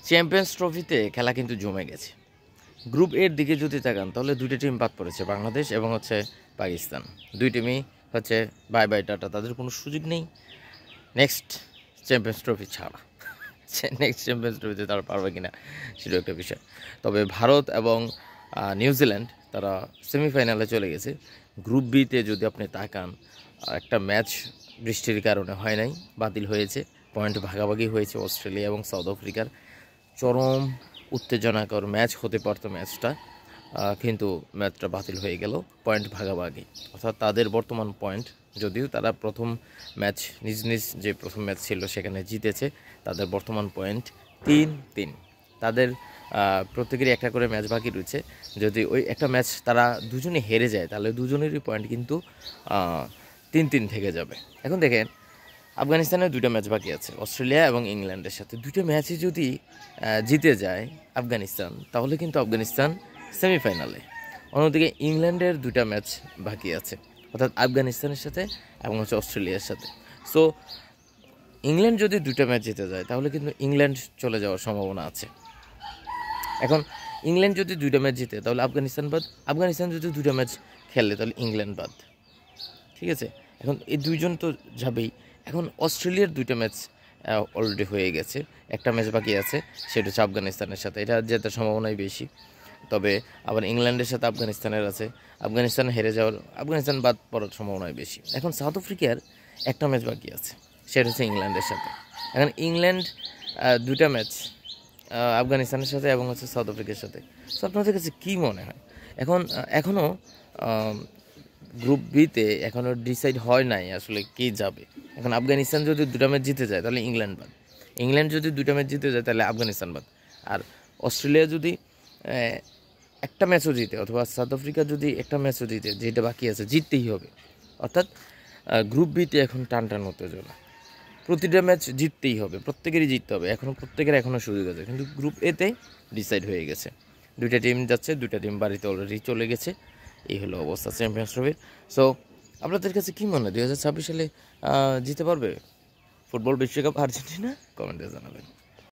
Champions ট্রফিতে খেলা কিন্তু জমে গেছে। গ্রুপ এর দিকে যদি তাকান তাহলে দুইটা টিম বাদ পড়েছে, বাংলাদেশ এবং পাকিস্তান। দুই টিমই বাই বাই টাটা, তাদের কোনো সুযোগ নেই নেক্সট চ্যাম্পিয়ন্স ট্রফি ছাড়া। নেক্সট চ্যাম্পিয়ন্স ট্রফিতে তারা পারবে কিনা সেটা একটা বিষয়। তবে ভারত এবং নিউজিল্যান্ড তারা সেমিফাইনালে চলে গেছে। গ্রুপ বিতে যদি আপনি তাকান, একটা ম্যাচ বৃষ্টির কারণে হয় নাই, বাতিল হয়েছে। পয়েন্ট ভাগাভাগি হয়েছে অস্ট্রেলিয়া এবং সাউথ আফ্রিকার। চরম উত্তেজনাকর ম্যাচ হতে পারতো ম্যাচটা, কিন্তু ম্যাচটা বাতিল হয়ে গেল পয়েন্ট ভাগাভাগি। অর্থাৎ তাদের বর্তমান পয়েন্ট, যদিও তারা প্রথম ম্যাচ নিজ নিজ যে প্রথম ম্যাচ ছিল সেখানে জিতেছে, তাদের বর্তমান পয়েন্ট 3-3। তাদের প্রত্যেকেরই একটা করে ম্যাচ বাকি রয়েছে। যদি ওই একটা ম্যাচ তারা দুজনে হেরে যায় তাহলে দুজনেরই পয়েন্ট কিন্তু 3-3 থেকে যাবে। এখন দেখেন, আফগানিস্তানের দুটো ম্যাচ বাকি আছে অস্ট্রেলিয়া এবং ইংল্যান্ডের সাথে। দুটো ম্যাচই যদি জিতে যায় আফগানিস্তান, তাহলে কিন্তু আফগানিস্তান সেমিফাইনালে। অন্যদিকে ইংল্যান্ডের দুটা ম্যাচ বাকি আছে, অর্থাৎ আফগানিস্তানের সাথে এবং অস্ট্রেলিয়ার সাথে। সো ইংল্যান্ড যদি দুটা ম্যাচ জিতে যায় তাহলে কিন্তু ইংল্যান্ড চলে যাওয়ার সম্ভাবনা আছে। এখন ইংল্যান্ড যদি দুইটা ম্যাচ জিতে তাহলে আফগানিস্তান বাদ, আফগানিস্তান যদি দুটা ম্যাচ খেলে তাহলে ইংল্যান্ড বাদ। ঠিক আছে, এখন এই দুইজন তো যাবেই। এখন অস্ট্রেলিয়ার দুইটা ম্যাচ অলরেডি হয়ে গেছে, একটা ম্যাচ বাকি আছে, সেটা হচ্ছে আফগানিস্তানের সাথে। এটা জেতার সম্ভাবনাই বেশি। তবে আবার ইংল্যান্ডের সাথে আফগানিস্তানের আছে, আফগানিস্তান হেরে যাওয়ার, আফগানিস্তান বাদ পড়ার সম্ভাবনাই বেশি। এখন সাউথ আফ্রিকার একটা ম্যাচ বাকি আছে, সেটা হচ্ছে ইংল্যান্ডের সাথে। এখন ইংল্যান্ড দুইটা ম্যাচ আফগানিস্তানের সাথে এবং সাউথ আফ্রিকার সাথে। সো আপনাদের কাছে কী মনে হয়? এখনও গ্রুপ বিতে এখনও ডিসাইড হয় নাই আসলে কে যাবে। এখন আফগানিস্তান যদি দুটা ম্যাচ জিতে যায় তাহলে ইংল্যান্ড বাদ, ইংল্যান্ড যদি দুটা ম্যাচ জিতে যায় তাহলে আফগানিস্তান বাদ, আর অস্ট্রেলিয়া যদি একটা ম্যাচও জিতে অথবা সাউথ আফ্রিকা যদি একটা ম্যাচও জিতে, যেটা বাকি আছে জিততেই হবে। অর্থাৎ গ্রুপ বিতে এখন টান উত্তেজনা, প্রতিটা ম্যাচ জিততেই হবে, প্রত্যেকেরই জিততে হবে। প্রত্যেকের এখনও সুযোগ আছে, কিন্তু গ্রুপ এতে ডিসাইড হয়ে গেছে। দুইটা টিম যাচ্ছে, দুইটা টিম বাড়িতে অলরেডি চলে গেছে। এই হলো অবস্থা চ্যাম্পিয়ন্স ট্রফির। সো আপনাদের কাছে কী মনে হয় 2026 সালে জিতে পারবে ফুটবল বিশ্বকাপ আর্জেন্টিনা? কমেন্টে জানাবেন।